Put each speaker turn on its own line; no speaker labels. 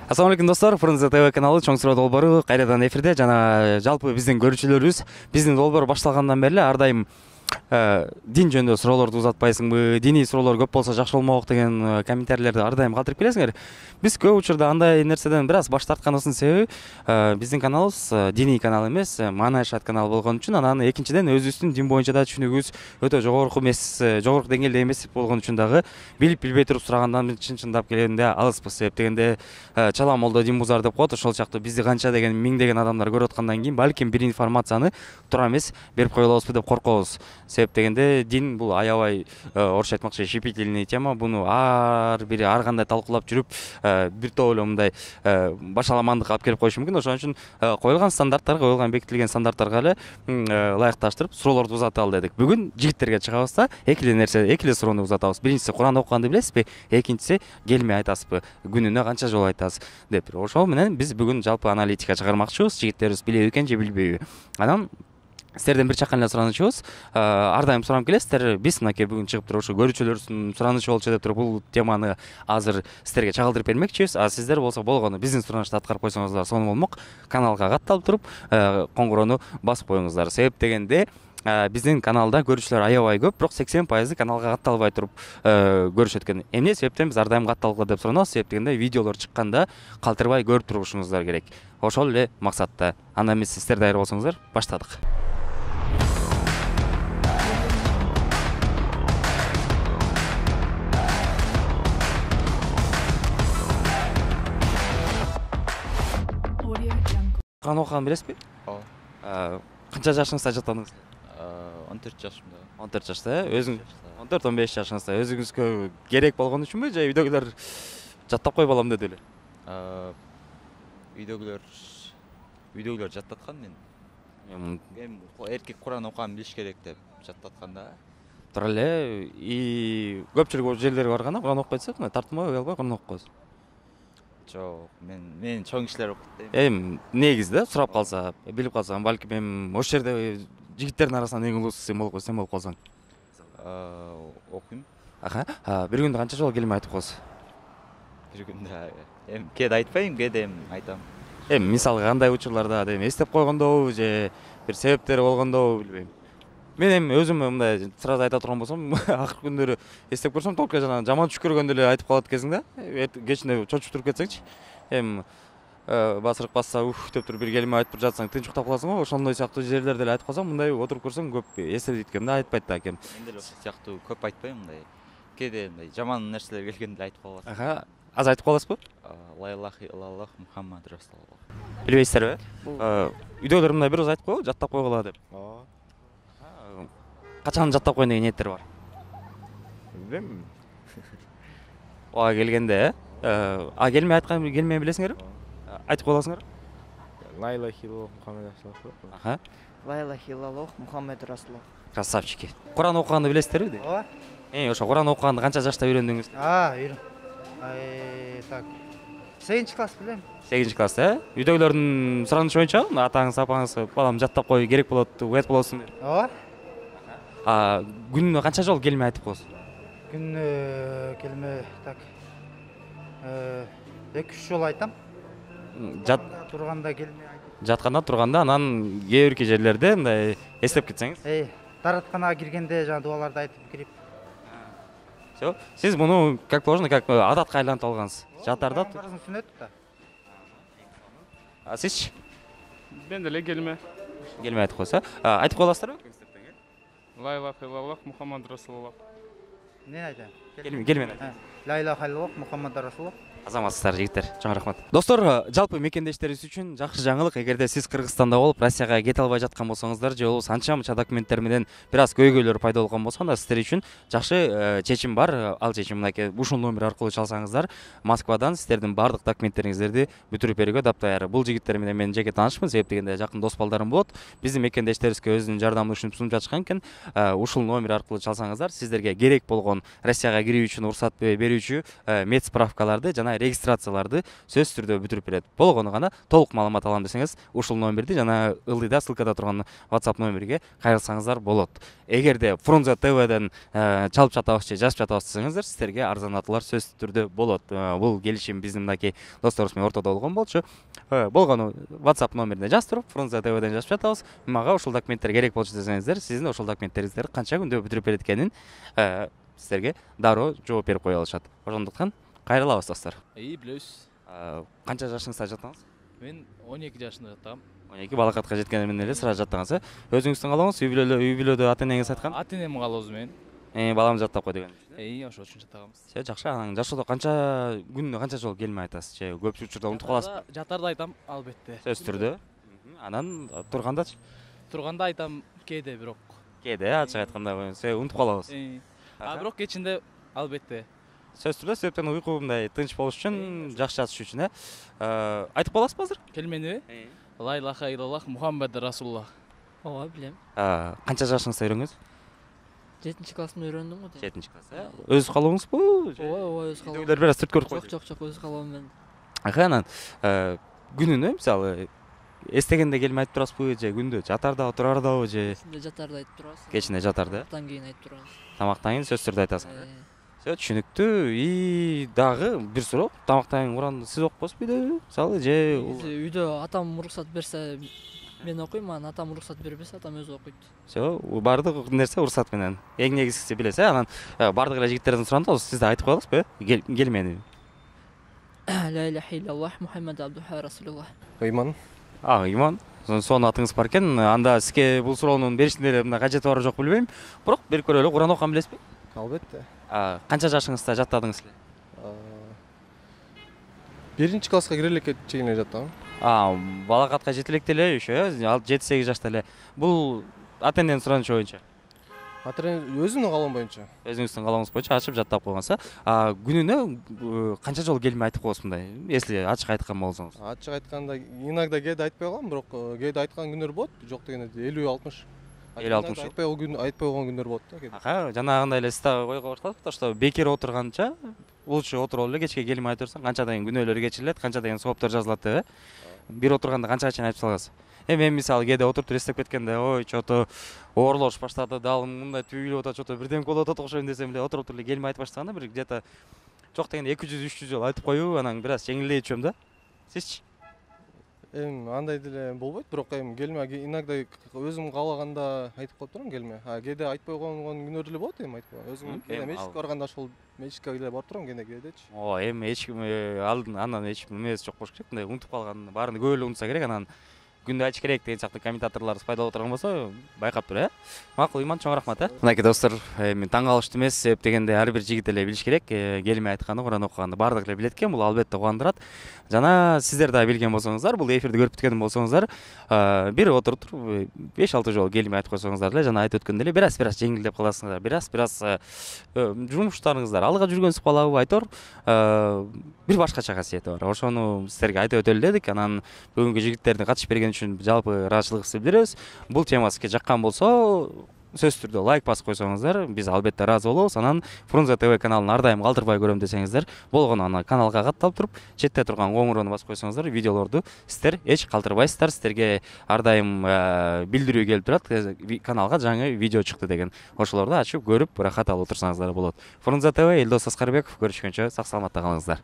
Assalamu alaikum достор, Фрунзе ТВ каналы чоң суроо долбоору кайрадан эфирде. Жана жалпы биздин көрүүчүлөрүбүз биздин долбоор башталгандан бери ар дайым дин жөнүндө суроолорду узатпайсыңбы, диний суроолор көп болсо жакшы болмок деген комментарийлерди ар дайым калтырып келесиңер. Биз көп учурда андай нерседен бир аз баш тартканыбыздын себеби биздин каналыбыз диний канал эмес, маанайшат канал болгон үчүн, анан экинчиден өзүбүздүн дин боюнча да түшүнүгүбүз өтө жогорку эмес, жогорку деңгээлде эмес болгон үчүн дагы билип билбей туруп сурагандан чынчындап келгенде алыспыз. Себеп дегенде чала молдо дин бузар деп коет, ошол чакта бизди канча деген миңдеген адамдар көрүп аткандан кийин балким бир информацияны туура эмес берип кое алабызбы деп коркобуз. Себеп дегенде дин бул аябай орусча айтмакчы щепетильный тема. Буну ар бири ар кандай талкуулап жүрүп бир топ эле мындай башаламандыкка алып келип коюшу мүмкүн. Ошон үчүн коюлган стандарттарга, коюлган бекитилген стандарттарга эле ылайыкташтырып суроолорду узаталы дедик. Бүгүн жигиттерге чыгабыз да эки эле суроону узатабыз. Биринчиси Куран окуганды билесизби? Экинчиси келме айтасызбы? Күнүнө канча жолу айтасыз деп. Ошол менен биз бүгүн жалпы аналитика чыгармакчыбыз. Жигиттерибиз билеби экен же билбейби? Анан сиздерден бир чакан эле суранычыбыз, ар дайым суранып келесиздер. Биз мынакей бүгүн чыгып туруп ушу көрүүчүлөрүбүздүн суранычы болчу деп туруп бул теманы азыр сиздерге чагылдырып бермекчибиз. А сиздер болсо болгону биздин суранычты аткарып койсоңуздар сонун болмок. Каналга катталып туруп, коңгурону басып коюңуздар. Себеп дегенде биздин каналда көрүүчүлөр аябай көп, бирок 80% каналга катталбай туруп көрүшөт экен. Эмне себептен биз ар дайым катталгыла деп суранабыз? Себеп дегенде видеолор чыкканда калтырбай көрүп турушуңуздар керек. Ошол эле максатта. Анда эмес, сиздер даяр болсоңуздар, баштадык. Куран окуганды билесизби?
Ооба.
Канча жашыңызда жаттадыңыз?
14 жашымда.
14 жашта, өзүң 14-15 жашыңызда өзүңүзгө керек болгон үчүнбү, же үйдөгүлөр жаттап кой балам деди эле?
Үйдөгүлөр жаттаткан мен. Мен эркек Куран окуганын билиш керек деп жаттаткан да.
Туура эле, көпчүлүк жерлерге барганда Куран окуп кайтсак, тартынбай уялбай Куран окуп коесуз.
Жок, мен чоң кишилер окуйт дейм.
Негизи да сурап калса, билип калсам, балким эми ошол жерде жигиттердин арасынан эң улуусу сен болуп калсаң.
Окуйм.
Бир күндө канча жолу келме айтып коесуз?
Бир күндө кээде айтпайм, кээде айтам.
Мисалга кандай учурларда эстеп койгондобу же бир себептери болгондобу билбейм. Мен эми өзүм мындай сразу айта турган болсом, акыркы күндөрү эстеп көрсөм только жана жаман түш көргөндө эле айтып калат экенсиң да. Кечинде чочуп туруп кетсеңчи, басырык басса деп туруп бир келме айтып жатсаң тынч уктап каласың го. Ошондой сыяктуу жерлерде эле айтып калсам, мындай отуруп көрсөм көп эстеп ийткем да, айтпайт да экем.
Мен деле ошол сыяктуу көп айтпайм мындай. Кээде мындай жаман нерселер келгенде айтып каласың.
Азыр айтып каласызбы?
Ла илаха иллаллах Мухаммад расулуллах.
Билбейсиздерби? Үйдөгүлөр мындай бир өз айтып койбу, жаттап койгула деп.
Ооба.
Качан жаттап коеюн деген ниеттер бар?
Билбейм.
Ага келгенде, келме билесиңерби? Айтып кое аласыңарбы?
Ла илаха иллаллах Мухаммад расулуллах.
Ла илаха иллаллах Мухаммад расулуллах.
Красавчики. Куран окуганды билесиздерби?
Ооба.
Ошо Куран окуганды канча жашта үйрөндүңүз?
Так. 8 класс билем.
8 класста, Үйдөгүлөрдүн суранычы боюнча, атаңыз, апаңыз, балам жаттап кой, керек болот, уят болосуң деп.
Ооба.
Күнүнө канча жолу келме айтып коесуз?
Күнүнө келме, так. 2-3 жолу айтам. Турганда келме айтам.
Жатканда, турганда, анан кээ бирки жерлерде мындай эстеп кетсеңиз.
Таратканага киргенде жана дуаларды айтып кирип.
Всё. Сиз муну как положено, как адатка айлантып алгансыз. Жатарда.
Сүнөт да.
Сизчи?
Мен деле келме.
Келме айтып коесуз, айтып кое аласыздарбы?
Ла илаха иллаллах Мухаммад расулуллах.
Не айтам?
Келме.
Ла илаха иллаллах Мухаммад расулуллах.
Азаматсыздар жигиттер, чоң рахмат. Достор, жалпы мекендештерибиз үчүн жакшы жаңылык. Эгерде сиз Кыргызстанда болуп, Россияга кете албай жаткан болсоңуздар, же болбосо анча-мынча документтер менен бир аз көйгөйлөр пайда болгон болсо, анда сиздер үчүн жакшы чечим бар. Ал чечим мынакей ушул номер аркылуу чалсаңыздар, Москвадан сиздердин баардык документтериңиздерди бүтүрүп берүүгө дапдаяр. Бул жигиттер менен мен жеке таанышмын, себеп дегенде жакын дос балдарым болот. Биздин мекендештерибизге өзүнүн жардамын сунуп жатышкан экен. Ушул номер аркылуу чалсаңыздар, сиздерге керек болгон Россияга кирүү үчүн уруксат берүүчү мед справкаларды жана регистрацияларды сөзсүз түрдө бүтүрүп берет. Болгону гана толук маалымат алам десеңиз ушул номерди жана ылдыйда ссылкада турган WhatsApp номериге кайрылсаңыздар болот. Эгерде Фрунзе ТВден чалып жатабыз же жазып жатабыз десеңиздер, сиздерге арзанатуулар сөзсүз түрдө болот. Бул келишим биздин мынакей досторубуз менен ортодо болгон болчу. Болгону WhatsApp номерине жазып туруп, Фрунзе ТВден жазып жатабыз. Мага ушул документтер керек болчу десеңиздер, сиздин ошол документтериңиздерди канча күндө бүтүрүп берет экенин сиздерге дароо жооп берип кое алышат. Ошондуктан кайрылабыз достор.
Билебиз.
Канча жашыңызда жаттыңыз?
Мен 12 жашында жаттагам.
12 балакатка жеткенден менен эле сразу жаттыңыз, Өзүңүздүн каалооңуз, үй бүлөдө ата энеңиз айткан?
Ата энем каалоосу менен.
Балам жаттап кой деген.
Ошол үчүн жаттаганбыз.
Жакшы, анан жашоодо канча күнүнө канча жолу келмей айтасыз? Же көп учурда унутуп каласызбы?
Жатарда айтам, албетте.
Сөзсүз түрдө. Анан тургандачы?
Турганда айтам, кээде бирок.
Кээде ачык айтканда унутуп калабыз.
Бирок кечинде албетте.
Сөзсүз түрдө, себептен уйку мындай тынч болуш үчүн, жакшы жатыш үчүн, айтып каласызбы азыр?
Келмениби? Ла илаха иллаллах Мухаммад Расулуллах.
Ооба, билем.
Канча жашыңызда үйрөнгөнсүз?
7-классымда үйрөндүм го.
7-класс. Өз каалооңузбу?
Ооба, өз каалоом.
Үйлөр бир аз түрткө көрүп койду.
Жок, өз каалоом менен.
Анан күнүнө мисалы эстегенде келмей айтып турасызбы же күндө жатардабы, турардабы же
Жатарда айтып турабыз.
кечинде жатарды?
Тамактан кийин айтып турабыз.
Тамактан кийин сөзсүз түрдө айтасыңыз. Түшүнүктүү. Дагы бир суроо. Тамактан кийин Куранды сиз окупосузбу үйдө? Мисалы же
Үйдө атам уруксат берсе мен окуйм, анан атам уруксат бербесе атам өзү окуйт.
Баардык нерсе уруксат менен. Эң негизгиси билесиз, анан баардык эле жигиттерден сураганда сиз да айтып коесузбу, келмени.
Ла илаха иллаллах Мухаммад абдуху расулуллах.
Ыйман.
Иман. Сонун атыңыз бар экен. Анда сизге бул суроонун бериштин эле мындай кажети бар жок билбейм. Бирок бир көрөлү, Куран окуган билесизби?
Албетте.
Канча жашыңызда жаттадыңыз эле?
1-класска кире элекке чейин эле жаттагам.
Балакатка жете электе эле ошо, 7-8 жашта эле. Бул ата эненин суранычы боюнча.
Ата эне өзүнүн каалоом боюнча.
Өзүңүздүн каалооңуз боюнча ачып жаттап койгонсуз. Күнүнө канча жолу келмей айтып коесуз мындай, если ачык айткан болсоңуз?
Ачык айтканда иногда кээде айтпай калам, бирок кээде айткан күндөр болот, жок дегенде 50-60.
50-60.
Айтпай койгон күндөр болот да кээде.
Жанагындай эле сиз да ойго бартасызбы, что бекер отурганча лучше отуруп эле кечке келмей айтып турсаң, канча деген күнөөлөр кечирилет, канча деген сооптор жазылат деп, бир отурганда канчага чейин айтып саласыз. Мен мисалы кээде отуруп эстеп кеткенде, ой, чото оорлош баштады, дал мындай түйүлүп атат, чото бирдеме болуп атат окшойм десем эле, отуруп эле келмей айтып баштаганда бир где-то жок дегенде 200-300 жолу айтып коюп, анан бир аз жеңилдей түшөм да. Сизчи?
Андай деле болбойт, бирок келме иногда өзүм каалаганда айтып коюп турам келме. Кээде айтпай койгон күндөр деле болот айтпай. Өзүм мечитке барганда ошол мечитке деле барып турам кээдечи.
Эч ким андан эч эмеси жок болуш керек, мындай унутуп калган, баарын көп эле унутса керек, анан күндө ачыш керек деген сыяктуу комментаторлорубуз пайда боло турган болсо, байкап тур, Макул, Иман, чоң рахмат, Мынакей достор, мен таң калыштуу эмес, себеп дегенде ар бир жигит эле билиш керек, келмей айтканды, Куран окуганды баардык эле билет экен, бул албетте кубандырат. Жана сиздер да билген болсоңуздар, бул эфирди көрүп бүткөн болсоңуздар, бир отуруп туруп 5-6 жолу келмей айтып койсоңуздар эле, жана айтып өткөндөй эле бир аз жеңилдеп каласыңар, бир аз жумуштарыңыздар алга жүргөнсүп калабы, айтор бир башкача касиети бар. Ошону сиздерге айтып өтөлү дедик. Анан бүгүнкү жигиттерди катышып берген үчүн жалпы ыраазычылыгыбызды билдиребиз. Бул тема сизге жаккан болсо, сөзсүз түрдө лайк басып койсоңуздар, биз албетте ыраазы болобуз. Анан Фрунзе ТВ каналын ар дайым калтырбай көрөм десеңиздер, болгону ана каналга катталып туруп, четте турган коңуроonu басып койсоңуздар, видеолорду сиздер эч калтырбайсыздар. Сиздерге ар дайым билдирүү келип турат, каналга жаңы видео чыкты деген. Ошолорду ачып көрүп, рахат алып турсаңыздар болот. Фрунзе ТВ, Элдос Аскарбеков, көрүшкөнчө сак саламатта калыңыздар.